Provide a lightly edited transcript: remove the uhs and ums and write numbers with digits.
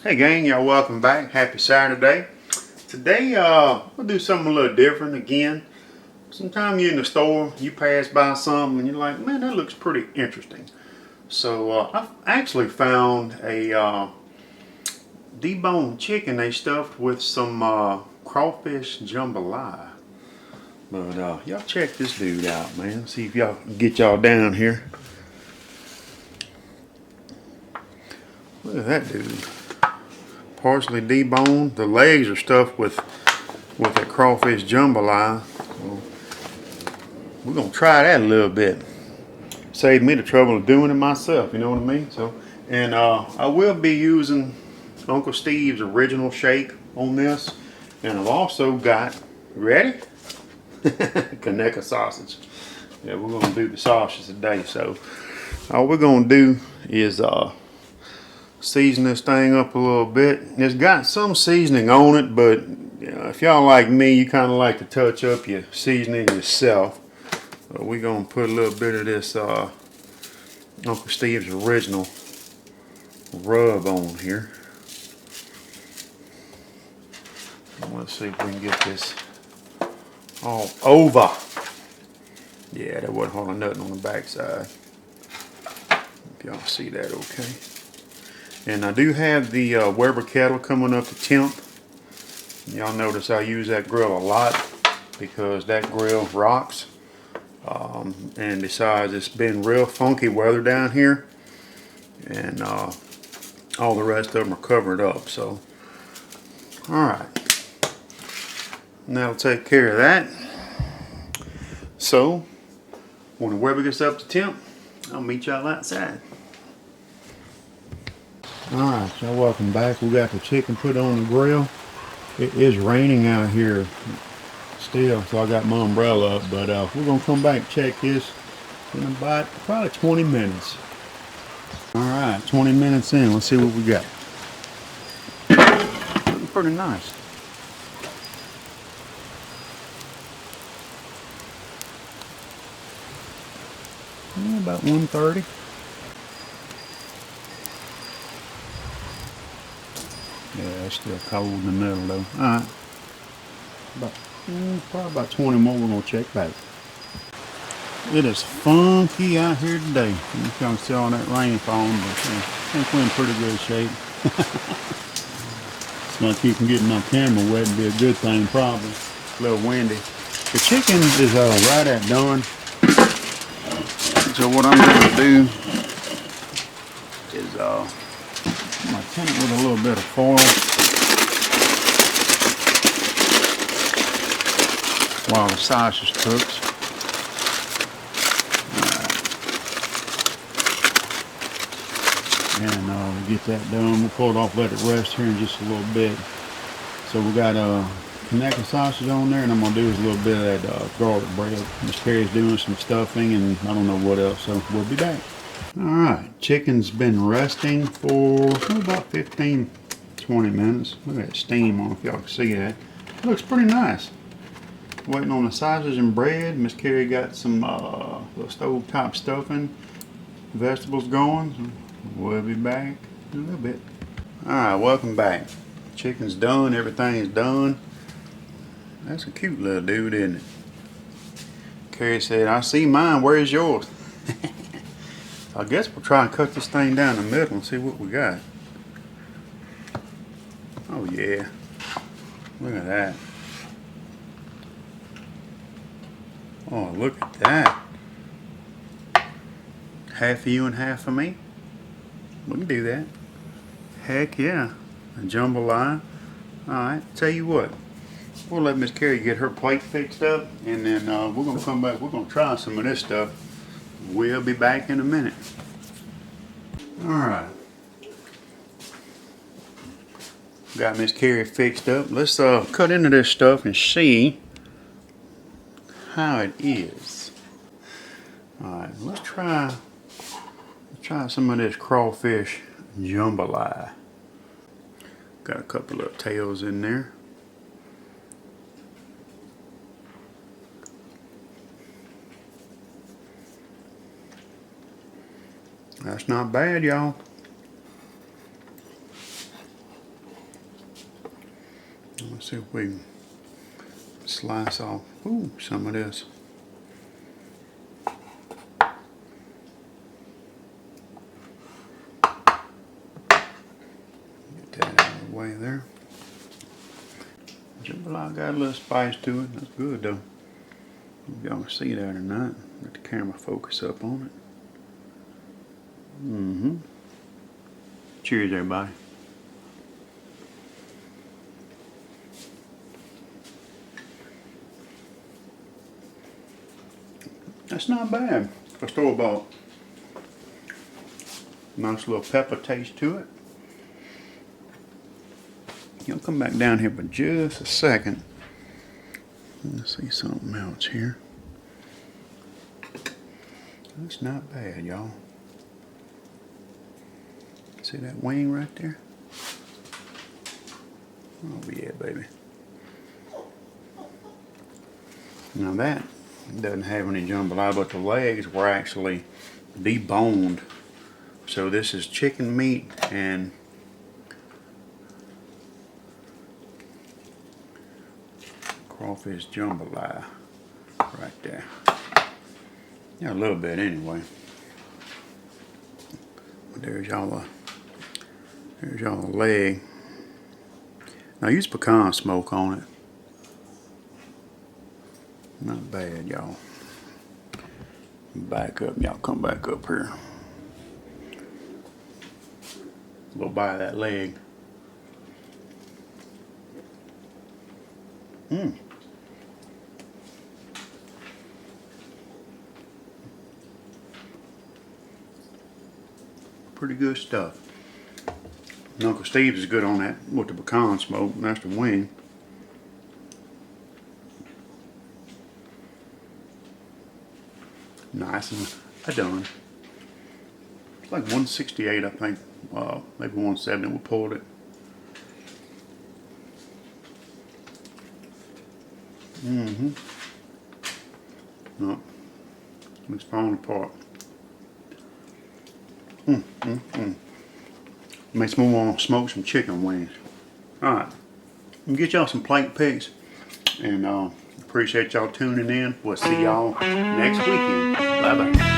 Hey gang, y'all welcome back. Happy Saturday. Today we'll do something a little different again. Sometimes you're in the store, you pass by something and you're like, man, that looks pretty interesting. So I've actually found a deboned chicken they stuffed with some crawfish jambalaya. But y'all check this dude out, man. See if y'all can get y'all down here. Look at that dude. Partially deboned. The legs are stuffed with a crawfish jambalaya. So we're gonna try that a little bit. Saved me the trouble of doing it myself. You know what I mean? So, and I will be using Uncle Steve's original shake on this, and I've also got ready Kaneka sausage. Yeah, we're gonna do the sausage today. So all we're gonna do is season this thing up a little bit. It's got some seasoning on it, but you know, if y'all like me, you kind of like to touch up your seasoning yourself. So we're gonna put a little bit of this Uncle Steve's original rub on here. Let's see if we can get this all over. Yeah, there wasn't hardly nothing on the backside. If y'all see that okay. And I do have the Weber Kettle coming up to temp. Y'all notice I use that grill a lot because that grill rocks. And besides, it's been real funky weather down here. And all the rest of them are covered up. So, alright. That'll take care of that. So, when the Weber gets up to temp, I'll meet y'all outside. Alright, y'all welcome back. We got the chicken put on the grill. It is raining out here still, so I got my umbrella up, but we're gonna come back and check this in about probably 20 minutes. Alright, 20 minutes in, let's see what we got. Looking pretty nice. Yeah, about 130. Yeah, it's still cold in the middle though. Alright. Probably about 20 more we're going to check back. It is funky out here today. You can see all that rain falling, but I think we're in pretty good shape. It's going to keep from getting my camera wet and be a good thing probably. It's a little windy. The chicken is right at done. So what I'm going to do is I'm going to tin it with a little bit of foil while the sausage cooks. And we'll get that done. We'll pull it off, let it rest here in just a little bit. So we got Kaneka sausage on there, and I'm going to do is a little bit of that garlic bread. Miss Carrie's doing some stuffing and I don't know what else, so we'll be back. Alright, chicken's been resting for about 15-20 minutes. Look at that steam on, if y'all can see that. It looks pretty nice. Waiting on the sausage and bread. Miss Carrie got some little stove top stuffing, vegetables going. So we'll be back in a little bit. Alright, welcome back. Chicken's done, everything's done. That's a cute little dude, isn't it? Carrie said, I see mine, where's yours? I guess we'll try and cut this thing down the middle and see what we got. Oh yeah, look at that. Oh, look at that. Half for you and half for me. We can do that. Heck yeah. A jambalaya. Alright, tell you what. We'll let Miss Carrie get her plate fixed up, and then we're going to come back. We're going to try some of this stuff. We'll be back in a minute. Alright. Got Miss Carrie fixed up. Let's cut into this stuff and see how it is. Alright, let's try some of this crawfish jambalaya. Got a couple of tails in there. That's not bad, y'all. See if we can slice off some of this. Get that out of the way there. Jambalaya got a little spice to it. That's good though. If y'all can see that or not. Let the camera focus up on it. Cheers, everybody. That's not bad for store-bought. Nice little pepper taste to it. You'll come back down here for just a second. Let's see something else here. That's not bad, y'all. See that wing right there? Oh yeah, baby. Now that doesn't have any jambalaya, but the legs were actually deboned. So this is chicken meat and crawfish jambalaya right there. Yeah, a little bit anyway. But there's y'all a leg. Now use pecan smoke on it. Not bad, y'all. Back up, y'all come back up here. A little bite of that leg. Pretty good stuff. And Uncle Steve's is good on that with the pecan smoke, and that's the wing. Nice and done. It's like 168, I think. Maybe 170. We pulled it. No, it's falling apart. Makes me want to smoke some chicken wings. Alright, get y'all some plate picks, and appreciate y'all tuning in. We'll see y'all next weekend. Bye bye.